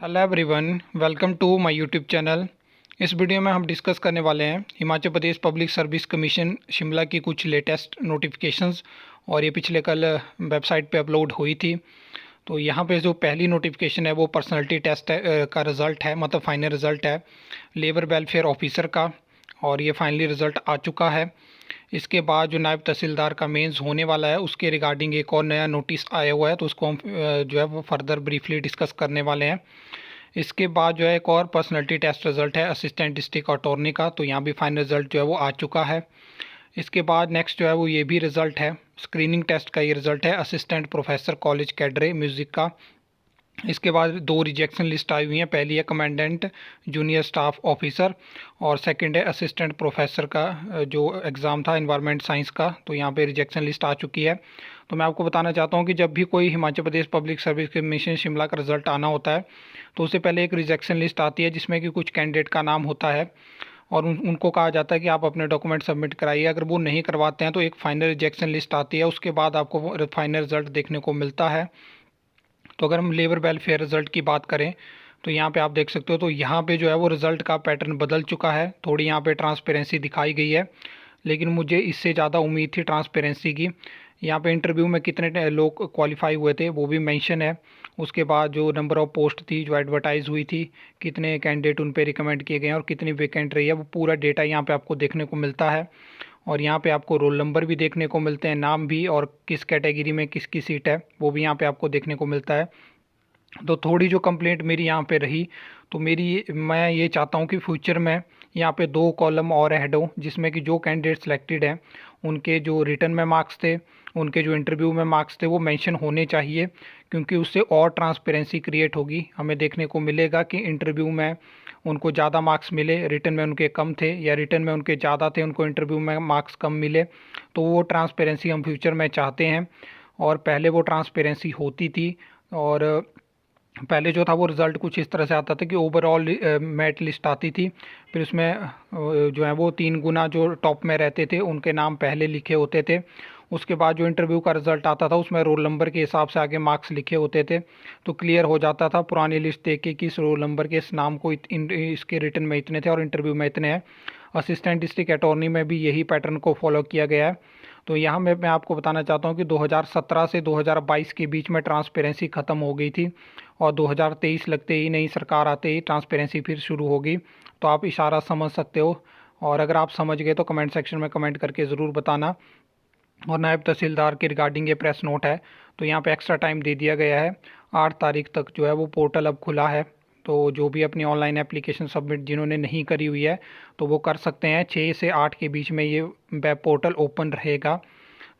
Hello everyone, welcome to my YouTube channel. इस video में हम डिस्कस करने वाले हैं Himachal Pradesh public service commission Shimla की कुछ लेटेस्ट नोटिफिकेशंस, और ये पिछले कल वेबसाइट पे अपलोड हुई थी। तो यहाँ पे जो पहली नोटिफिकेशन है वो पर्सनालिटी टेस्ट का रिज़ल्ट है, मतलब फाइनल रिज़ल्ट है लेबर वेलफेयर ऑफिसर का, और ये फाइनली रिज़ल्ट आ चुका है। इसके बाद जो नायब तहसीलदार का मेंस होने वाला है उसके रिगार्डिंग एक और नया नोटिस आया हुआ है, तो उसको हम जो है वो फर्दर ब्रीफली डिस्कस करने वाले हैं। इसके बाद जो है एक और पर्सनैलिटी टेस्ट रिज़ल्ट है असिस्टेंट डिस्ट्रिक्ट अटॉर्नी का, तो यहाँ भी फाइनल रिज़ल्ट जो है वो आ चुका है। इसके बाद नेक्स्ट जो है वो ये भी रिज़ल्ट है स्क्रीनिंग टेस्ट का, ये रिज़ल्ट है assistant professor college cadre music का। इसके बाद दो रिजेक्शन लिस्ट आई हुई हैं, पहली है कमांडेंट जूनियर स्टाफ ऑफिसर और सेकंड है असिस्टेंट प्रोफेसर का जो एग्ज़ाम था एनवायरनमेंट साइंस का, तो यहाँ पे रिजेक्शन लिस्ट आ चुकी है। तो मैं आपको बताना चाहता हूँ कि जब भी कोई Himachal Pradesh public service commission Shimla का रिज़ल्ट आना होता है तो उससे पहले एक रिजेक्शन लिस्ट आती है जिसमें कि कुछ कैंडिडेट का नाम होता है और उनको कहा जाता है कि आप अपने डॉक्यूमेंट सबमिट कराइए। अगर वो नहीं करवाते हैं तो एक फाइनल रिजेक्शन लिस्ट आती है, उसके बाद आपको फाइनल रिज़ल्ट देखने को मिलता है। तो अगर हम लेबर वेलफेयर रिज़ल्ट की बात करें तो यहाँ पे आप देख सकते हो, तो यहाँ पे जो है वो रिज़ल्ट का पैटर्न बदल चुका है, थोड़ी यहाँ पे ट्रांसपेरेंसी दिखाई गई है, लेकिन मुझे इससे ज़्यादा उम्मीद थी ट्रांसपेरेंसी की। यहाँ पे इंटरव्यू में कितने लोग क्वालिफाई हुए थे वो भी मेंशन है। उसके बाद जो नंबर ऑफ़ पोस्ट थी जो एडवर्टाइज हुई थी, कितने कैंडिडेट उन पे रिकमेंड किए गए हैं और कितनी वैकेंट रही है, वो पूरा डेटा यहाँ पे आपको देखने को मिलता है। और यहाँ पे आपको रोल नंबर भी देखने को मिलते हैं, नाम भी, और किस कैटेगरी में किसकी सीट है वो भी यहाँ पे आपको देखने को मिलता है। तो थोड़ी जो कंप्लेंट मेरी यहाँ पे रही, तो मैं ये चाहता हूँ कि फ्यूचर में यहाँ पे दो कॉलम और ऐड हो जिसमें कि जो कैंडिडेट सिलेक्टेड हैं उनके जो रिटर्न में मार्क्स थे, उनके जो इंटरव्यू में मार्क्स थे वो मेंशन होने चाहिए, क्योंकि उससे और ट्रांसपेरेंसी क्रिएट होगी। हमें देखने को मिलेगा कि इंटरव्यू में उनको ज़्यादा मार्क्स मिले, रिटर्न में उनके कम थे, या रिटर्न में उनके ज़्यादा थे उनको इंटरव्यू में मार्क्स कम मिले। तो वो ट्रांसपेरेंसी हम फ्यूचर में चाहते हैं, और पहले वो ट्रांसपेरेंसी होती थी। और पहले जो था वो रिज़ल्ट कुछ इस तरह से आता था कि ओवरऑल मेरिट लिस्ट आती थी, फिर उसमें जो है वो 3 गुना जो टॉप में रहते थे उनके नाम पहले लिखे होते थे। उसके बाद जो इंटरव्यू का रिज़ल्ट आता था उसमें रोल नंबर के हिसाब से आगे मार्क्स लिखे होते थे, तो क्लियर हो जाता था पुरानी लिस्ट देख के कि इस रोल नंबर के इस नाम को इसके रिटर्न में इतने थे और इंटरव्यू में इतने हैं। असिस्टेंट डिस्ट्रिक्ट अटॉर्नी में भी यही पैटर्न को फॉलो किया गया है। तो यहाँ मैं आपको बताना चाहता हूँ कि 2017 से 2022 के बीच में ट्रांसपेरेंसी ख़त्म हो गई थी, और 2023 लगते ही नई सरकार आते ही ट्रांसपेरेंसी फिर शुरू होगी। तो आप इशारा समझ सकते हो, और अगर आप समझ गए तो कमेंट सेक्शन में कमेंट करके ज़रूर बताना। और नायब तहसीलदार के रिगार्डिंग ये प्रेस नोट है, तो यहाँ पे एक्स्ट्रा टाइम दे दिया गया है, 8 तारीख तक जो है वो पोर्टल अब खुला है। तो जो भी अपनी ऑनलाइन एप्लीकेशन सबमिट जिन्होंने नहीं करी हुई है तो वो कर सकते हैं, 6 से 8 के बीच में ये वेब पोर्टल ओपन रहेगा।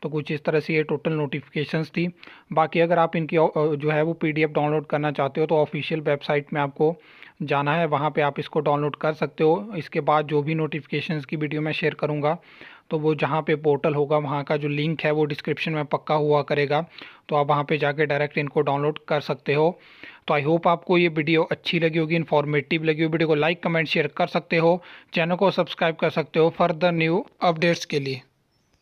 तो कुछ इस तरह से ये टोटल नोटिफिकेशंस थी। बाकी अगर आप इनकी जो है वो पीडीएफ डाउनलोड करना चाहते हो तो ऑफिशियल वेबसाइट में आपको जाना है, वहाँ पे आप इसको डाउनलोड कर सकते हो। इसके बाद जो भी नोटिफिकेशंस की वीडियो मैं शेयर करूँगा तो वो जहाँ पे पोर्टल होगा वहाँ का जो लिंक है वो डिस्क्रिप्शन में पक्का हुआ करेगा, तो आप वहाँ पे जाके डायरेक्ट इनको डाउनलोड कर सकते हो। तो आई होप आपको ये वीडियो अच्छी लगी होगी, इन्फॉर्मेटिव लगी हो। वीडियो को लाइक कमेंट शेयर कर सकते हो, चैनल को सब्सक्राइब कर सकते हो फर्दर न्यू अपडेट्स के लिए।